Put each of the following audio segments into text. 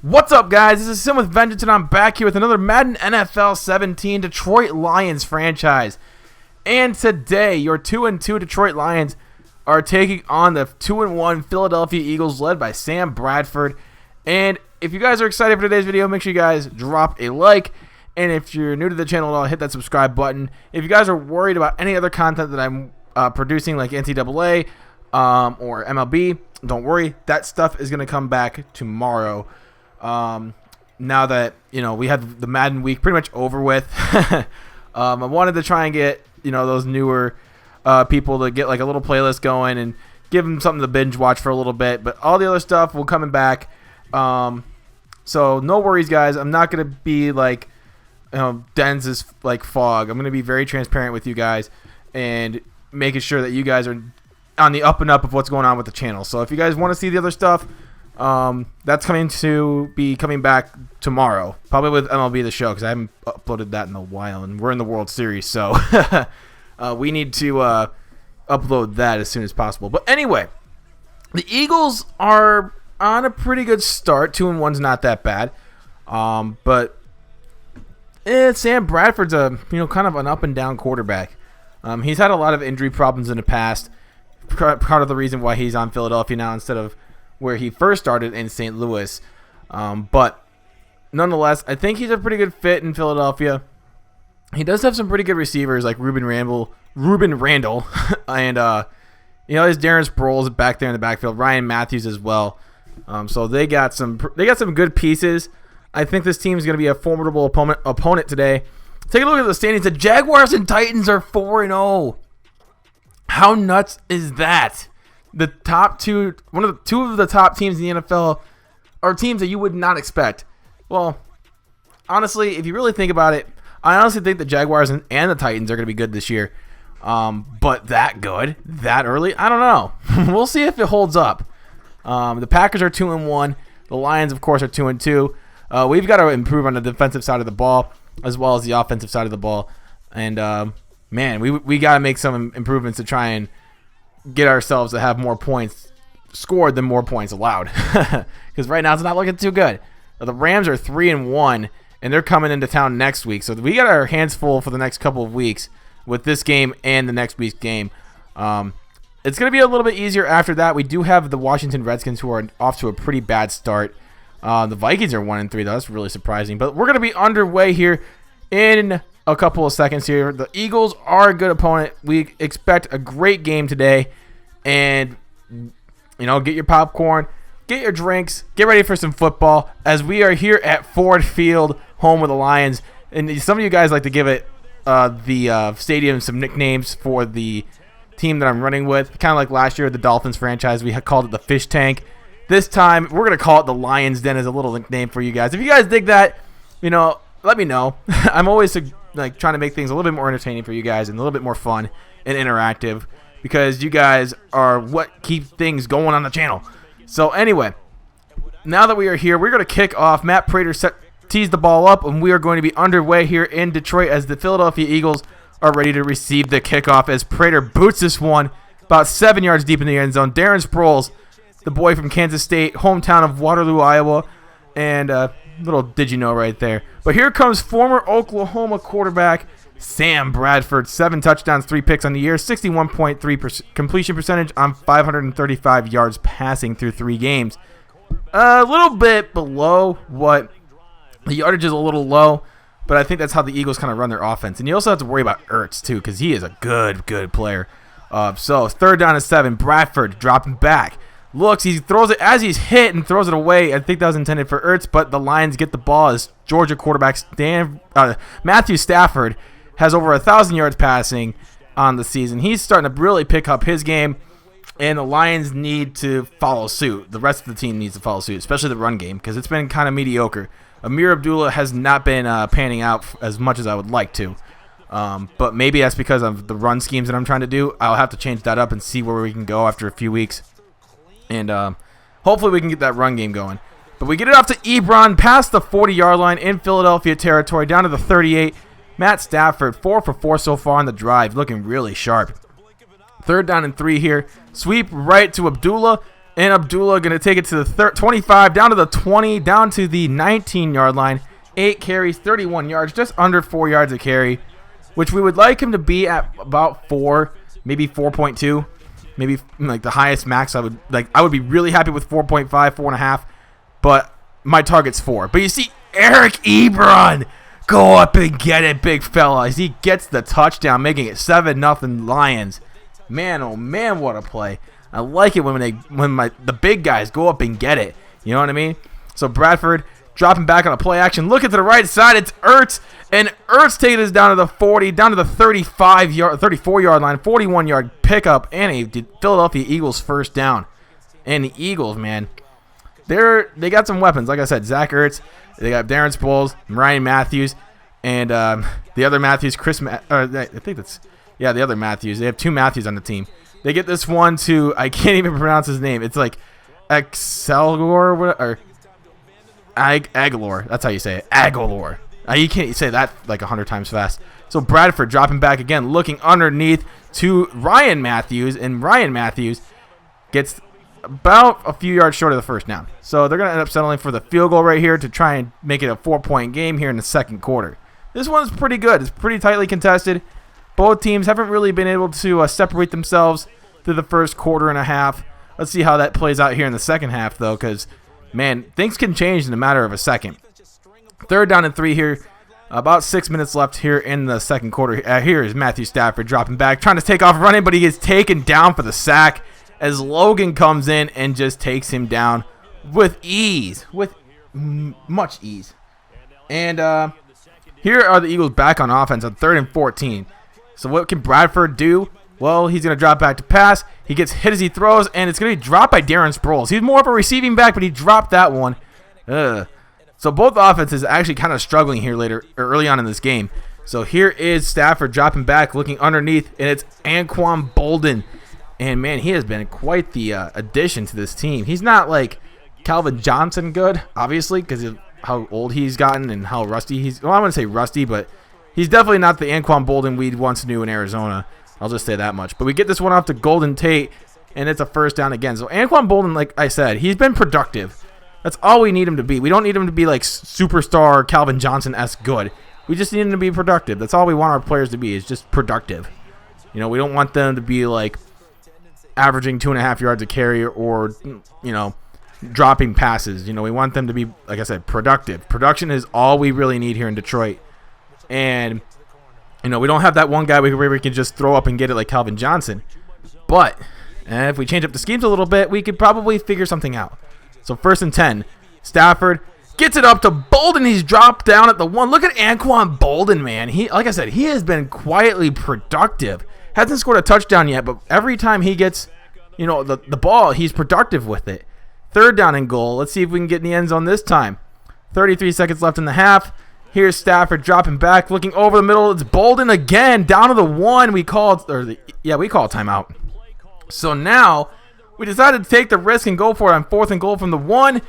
What's up, guys? This is Sim with Vengeance, and I'm back here with another Madden NFL 17 Detroit Lions franchise. And today, your 2-2 Detroit Lions are taking on the 2-1 Philadelphia Eagles, led by Sam Bradford. And if you guys are excited for today's video, make sure you guys drop a like. And if you're new to the channel at all, hit that subscribe button. If you guys are worried about any other content that I'm producing, like NCAA or MLB, don't worry. That stuff is going to come back tomorrow. Now that, we had the Madden week pretty much over with. I wanted to try and get, those newer people to get like a little playlist going and give them something to binge watch for a little bit. But all the other stuff will coming back. So no worries, guys. I'm not going to be like, dense as like fog. I'm going to be very transparent with you guys and making sure that you guys are on the up and up of what's going on with the channel. So if you guys want to see the other stuff, that's coming back tomorrow, probably with MLB The Show, because I haven't uploaded that in a while, and we're in the World Series, so we need to upload that as soon as possible. But anyway, the Eagles are on a pretty good start. 2-1's not that bad, but Sam Bradford's a kind of an up and down quarterback. He's had a lot of injury problems in the past. Part of the reason why he's on Philadelphia now instead of where he first started in St. Louis. But nonetheless, I think he's a pretty good fit in Philadelphia. He does have some pretty good receivers like Ruben Randall, and there's Darren Sproles back there in the backfield, Ryan Matthews as well. So they got some good pieces. I think this team is going to be a formidable opponent today. Take a look at the standings. The Jaguars and Titans are 4-0. How nuts is that? The top two of the top teams in the NFL are teams that you would not expect. Well, honestly, if you really think about it, I honestly think the Jaguars and the Titans are going to be good this year. But that good, that early, I don't know. We'll see if it holds up. The Packers are 2-1. The Lions, of course, are 2-2. We've got to improve on the defensive side of the ball as well as the offensive side of the ball. And, man, we got to make some improvements to try and get ourselves to have more points scored than more points allowed, because right now it's not looking too good. The Rams are 3-1, and they're coming into town next week, so we got our hands full for the next couple of weeks with this game and the next week's game. It's going to be a little bit easier after that. We do have the Washington Redskins, who are off to a pretty bad start. The Vikings are 1-3, though. That's really surprising, but we're going to be underway here in a couple of seconds here. The Eagles are a good opponent. We expect a great game today. And, get your popcorn, get your drinks, get ready for some football, as we are here at Ford Field, home of the Lions. And some of you guys like to give it the stadium some nicknames for the team that I'm running with. Kind of like last year, the Dolphins franchise, we had called it the Fish Tank. This time, we're going to call it the Lions Den as a little nickname for you guys. If you guys dig that, let me know. I'm always trying to make things a little bit more entertaining for you guys and a little bit more fun and interactive, because you guys are what keep things going on the channel. So anyway, now that we are here, we're going to kick off. Matt Prater tees the ball up, and we are going to be underway here in Detroit as the Philadelphia Eagles are ready to receive the kickoff, as Prater boots this one about 7 yards deep in the end zone. Darren Sproles, the boy from Kansas State, hometown of Waterloo, Iowa, and little did you know right there. But here comes former Oklahoma quarterback Sam Bradford. 7 touchdowns, 3 picks on the year, 61.3% completion percentage on 535 yards passing through 3 games. A little bit below what the yardage is, a little low, but I think that's how the Eagles kind of run their offense. And you also have to worry about Ertz too, because he is a good player. So 3rd down and 7. Bradford dropping back. Looks, he throws it as he's hit and throws it away. I think that was intended for Ertz, but the Lions get the ball as Georgia quarterback Matthew Stafford has over 1,000 yards passing on the season. He's starting to really pick up his game, and the Lions need to follow suit. The rest of the team needs to follow suit, especially the run game, because it's been kind of mediocre. Amir Abdullah has not been panning out as much as I would like to. But maybe that's because of the run schemes that I'm trying to do. I'll have to change that up and see where we can go after a few weeks. And hopefully we can get that run game going. But we get it off to Ebron past the 40-yard line in Philadelphia territory, down to the 38. Matt Stafford, 4 for 4 so far on the drive, looking really sharp. 3rd down and 3 here. Sweep right to Abdullah. And Abdullah going to take it to the 25, down to the 20, down to the 19-yard line. 8 carries, 31 yards, just under 4 yards a carry, which we would like him to be at about 4, maybe 4.2, maybe like the highest max. I would be really happy with 4.5, 4.5, but my target's 4. But you see Eric Ebron go up and get it, big fella, as he gets the touchdown, making it 7-0 Lions. Man, oh man, what a play. I like it when the big guys go up and get it. You know what I mean? So Bradford dropping back on a play action. Looking to the right side, it's Ertz. And Ertz taking us down to the 40, down to the 34-yard line, 41-yard pickup, and a Philadelphia Eagles first down. And the Eagles, man, they got some weapons. Like I said, Zach Ertz, they got Darren Sproles, Ryan Matthews, and the other Matthews, the other Matthews. They have 2 Matthews on the team. They get this one to, I can't even pronounce his name. It's like Excelgor or Aguilar. That's how you say it. Aguilar. You can't say that like 100 times fast. So Bradford dropping back again, looking underneath to Ryan Matthews, and Ryan Matthews gets about a few yards short of the first down. So they're going to end up settling for the field goal right here to try and make it a 4-point game here in the second quarter. This one's pretty good. It's pretty tightly contested. Both teams haven't really been able to separate themselves through the first quarter and a half. Let's see how that plays out here in the second half, though, because, man, things can change in a matter of a second. 3rd down and 3 here. About 6 minutes left here in the second quarter. Here is Matthew Stafford dropping back, trying to take off running, but he gets taken down for the sack as Logan comes in and just takes him down with ease, with much ease. And here are the Eagles back on offense on 3rd and 14. So what can Bradford do? Well, he's going to drop back to pass. He gets hit as he throws, and it's going to be dropped by Darren Sproles. He's more of a receiving back, but he dropped that one. So both offenses actually kind of struggling here early on in this game. So here is Stafford dropping back, looking underneath, and it's Anquan Bolden. And, man, he has been quite the addition to this team. He's not like Calvin Johnson good, obviously, because of how old he's gotten and how rusty he's – well, I wouldn't say rusty, but he's definitely not the Anquan Bolden we once knew in Arizona. I'll just say that much. But we get this one off to Golden Tate, and it's a first down again. So Anquan Bolden, like I said, he's been productive. That's all we need him to be. We don't need him to be like superstar Calvin Johnson-esque good. We just need him to be productive. That's all we want our players to be, is just productive. You know, we don't want them to be like averaging 2.5 yards a carry or, you know, dropping passes. You know, we want them to be, like I said, productive. Production is all we really need here in Detroit. And, you know, we don't have that one guy where we can just throw up and get it like Calvin Johnson. But if we change up the schemes a little bit, we could probably figure something out. So 1st and 10. Stafford gets it up to Bolden. He's dropped down at the 1. Look at Anquan Bolden, man. Like I said, he has been quietly productive. Hasn't scored a touchdown yet, but every time he gets, you know, the ball, he's productive with it. 3rd down and goal. Let's see if we can get in the end zone this time. 33 seconds left in the half. Here's Stafford dropping back, looking over the middle. It's Bolden again, down to the 1. We call timeout. So now we decided to take the risk and go for it on 4th and goal from the 1,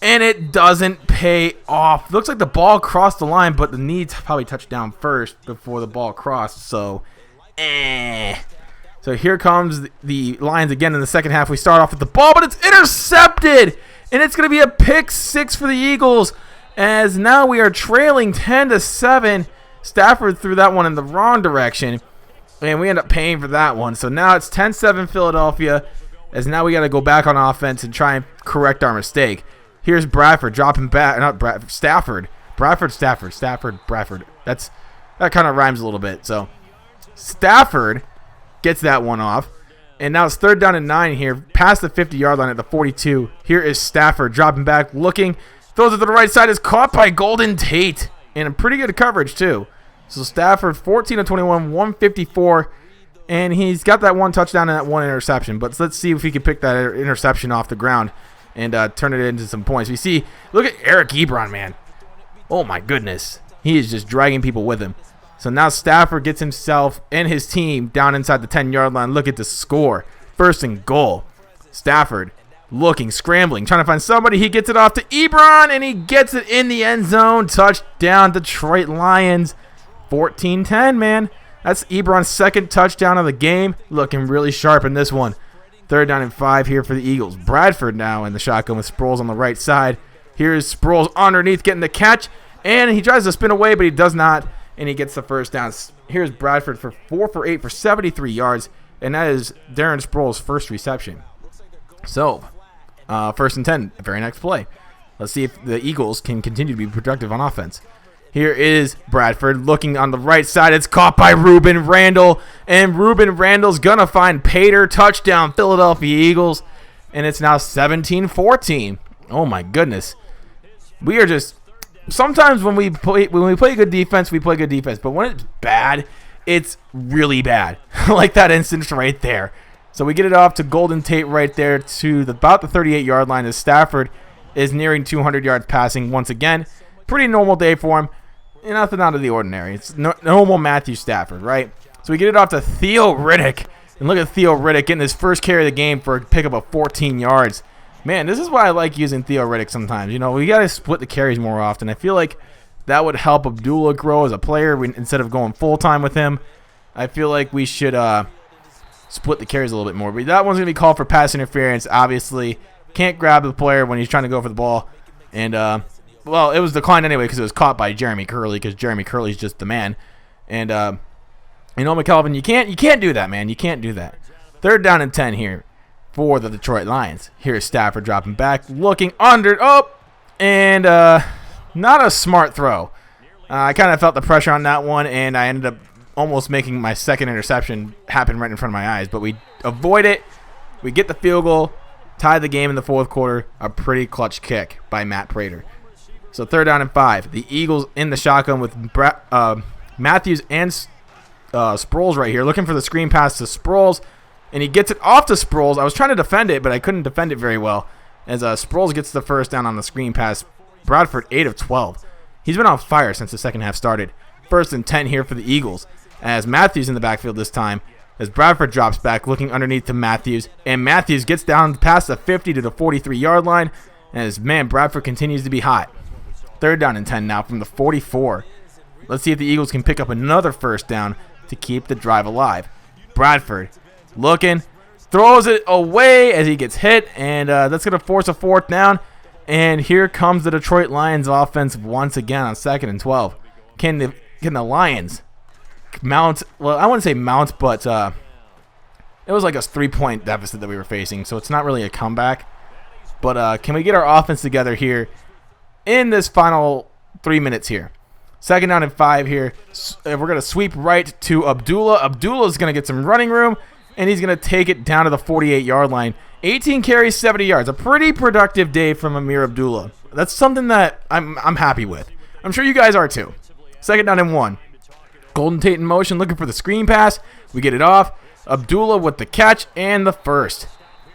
and it doesn't pay off. Looks like the ball crossed the line, but the knee probably touched down first before the ball crossed. So here comes the Lions again in the second half. We start off with the ball, but it's intercepted, and it's going to be a pick 6 for the Eagles, as now we are trailing 10-7. Stafford threw that one in the wrong direction, and we end up paying for that one. So now it's 10-7 Philadelphia, as now we got to go back on offense and try and correct our mistake. Here's Bradford dropping back, Stafford. Bradford. That kind of rhymes a little bit. So Stafford gets that one off, and now it's 3rd down and 9 here, past the 50-yard line at the 42. Here is Stafford dropping back, looking, throws it to the right side, is caught by Golden Tate, and a pretty good coverage too. So Stafford 14 of 21, 154. And he's got that 1 touchdown and that 1 interception. But let's see if he can pick that interception off the ground and turn it into some points. We see, look at Eric Ebron, man. Oh, my goodness. He is just dragging people with him. So now Stafford gets himself and his team down inside the 10-yard line. Look at the score. 1st and goal. Stafford looking, scrambling, trying to find somebody. He gets it off to Ebron, and he gets it in the end zone. Touchdown, Detroit Lions. 14-10, man. That's Ebron's 2nd touchdown of the game. Looking really sharp in this one. Third down and 5 here for the Eagles. Bradford now in the shotgun with Sproles on the right side. Here's Sproles underneath getting the catch, and he tries to spin away, but he does not, and he gets the first down. Here's Bradford for 4 for 8 for 73 yards, and that is Darren Sproles' first reception. So, first and 10, very next play. Let's see if the Eagles can continue to be productive on offense. Here is Bradford looking on the right side. It's caught by Ruben Randall, and Ruben Randall's going to find Pater. Touchdown, Philadelphia Eagles, and it's now 17-14. Oh, my goodness. We are just sometimes when we play good defense, we play good defense. But when it's bad, it's really bad. Like that instance right there. So we get it off to Golden Tate right there to about the 38-yard line as Stafford is nearing 200 yards passing once again. Pretty normal day for him. Nothing out of the ordinary. It's normal Matthew Stafford, right? So we get it off to Theo Riddick. And look at Theo Riddick getting his first carry of the game for a pickup of 14 yards. Man, this is why I like using Theo Riddick sometimes. You know, we got to split the carries more often. I feel like that would help Abdullah grow as a player instead of going full-time with him. I feel like we should split the carries a little bit more. But that one's going to be called for pass interference, obviously. Can't grab the player when he's trying to go for the ball. And, well, it was declined anyway because it was caught by Jeremy Curley because Jeremy Curley's just the man. And, you know, McKelvin, you can't do that, man. You can't do that. Third down and 10 here for the Detroit Lions. Here's Stafford dropping back, looking under. Oh, and not a smart throw. I kind of felt the pressure on that one, and I ended up almost making my second interception happen right in front of my eyes. But we avoid it. We get the field goal, tie the game in the fourth quarter. A pretty clutch kick by Matt Prater. So third down and 5. The Eagles in the shotgun with Matthews and Sproles right here, looking for the screen pass to Sproles. And he gets it off to Sproles. I was trying to defend it, but I couldn't defend it very well. As Sproles gets the first down on the screen pass. Bradford, 8 of 12. He's been on fire since the second half started. First and 10 here for the Eagles. As Matthews in the backfield this time. As Bradford drops back, looking underneath to Matthews. And Matthews gets down past the 50 to the 43-yard line. As, man, Bradford continues to be hot. Third down and 10 now from the 44. Let's see if the Eagles can pick up another first down to keep the drive alive. Bradford looking, throws it away as he gets hit, and that's going to force a fourth down. And here comes the Detroit Lions offense once again on 2nd and 12. Can the Lions mount? Well, I wouldn't say mount, but it was like a 3-point deficit that we were facing, so it's not really a comeback. But can we get our offense together here in this final 3 minutes here? Second down and 5 here. We're going to sweep right to Abdullah. Abdullah's going to get some running room, and he's going to take it down to the 48-yard line. 18 carries, 70 yards. A pretty productive day from Amir Abdullah. That's something that I'm happy with. I'm sure you guys are too. Second down and 1. Golden Tate in motion, looking for the screen pass. We get it off. Abdullah with the catch and the first.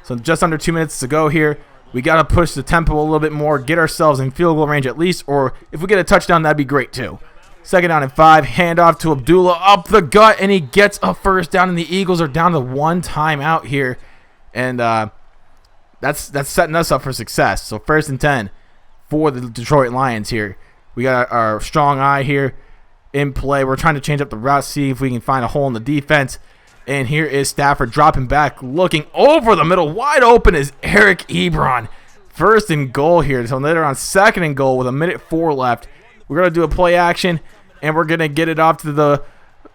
So just under 2 minutes to go here. We got to push the tempo a little bit more, get ourselves in field goal range at least, or if we get a touchdown, that'd be great too. Second down and 5, handoff to Abdullah up the gut, and he gets a first down, and the Eagles are down to 1 timeout here, and that's setting us up for success. So first and 10 for the Detroit Lions here. We got our strong eye here in play. We're trying to change up the route, see if we can find a hole in the defense. And here is Stafford dropping back, looking over the middle. Wide open is Eric Ebron. First and goal here. So they're on 2nd and goal with 1:04 left. We're going to do a play action, and we're going to get it off to the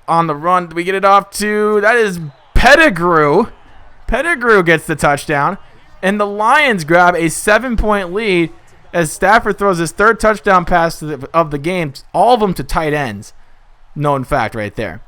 on the run. We get it off to, that is Pettigrew. Pettigrew gets the touchdown. And the Lions grab a 7-point lead as Stafford throws his 3rd touchdown pass of the game. All of them to tight ends. Known fact right there.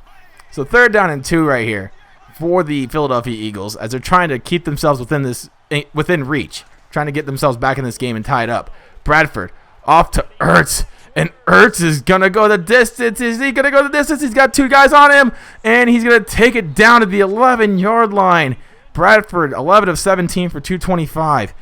So third down and 2 right here for the Philadelphia Eagles as they're trying to keep themselves within reach, trying to get themselves back in this game and tie it up. Bradford off to Ertz, and Ertz is going to go the distance. Is he going to go the distance? He's got 2 guys on him, and he's going to take it down to the 11-yard line. Bradford, 11 of 17 for 225.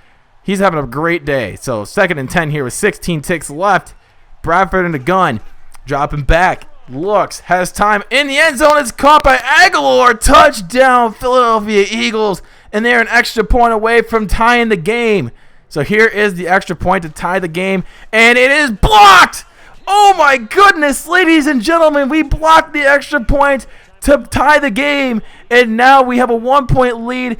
He's having a great day. So 2nd and 10 here with 16 ticks left. Bradford in the gun, dropping back. Looks, has time in the end zone. It's caught by Aguilar. Touchdown, Philadelphia Eagles. And they're an extra point away from tying the game. So here is the extra point to tie the game. And it is blocked. Oh my goodness, ladies and gentlemen. We blocked the extra point to tie the game. And now we have a 1-point lead.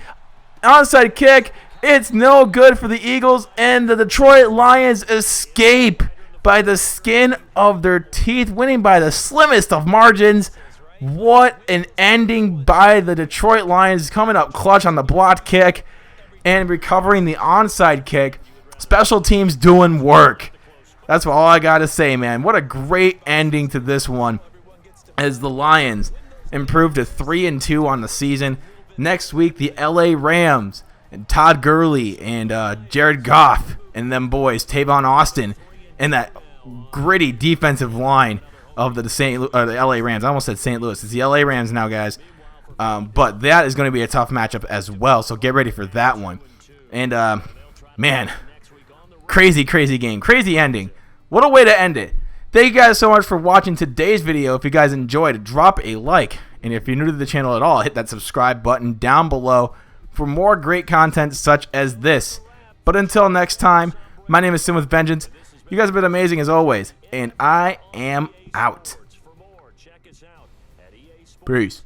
onside kick. It's no good for the Eagles, and the Detroit Lions escape by the skin of their teeth, winning by the slimmest of margins. What an ending by the Detroit Lions, coming up clutch on the blocked kick and recovering the onside kick. Special teams doing work. That's all I got to say, man. What a great ending to this one as the Lions improved to 3-2 on the season. Next week, the LA Rams and Todd Gurley and Jared Goff and them boys, Tavon Austin, and that gritty defensive line of the LA Rams. I almost said St. Louis. It's the LA Rams now, guys. But that is going to be a tough matchup as well, so get ready for that one. And, man, crazy game. Crazy ending. What a way to end it. Thank you guys so much for watching today's video. If you guys enjoyed, drop a like. And if you're new to the channel at all, hit that subscribe button down below for more great content such as this. But until next time, my name is Sin with Vengeance. You guys have been amazing as always, and I am out. Peace.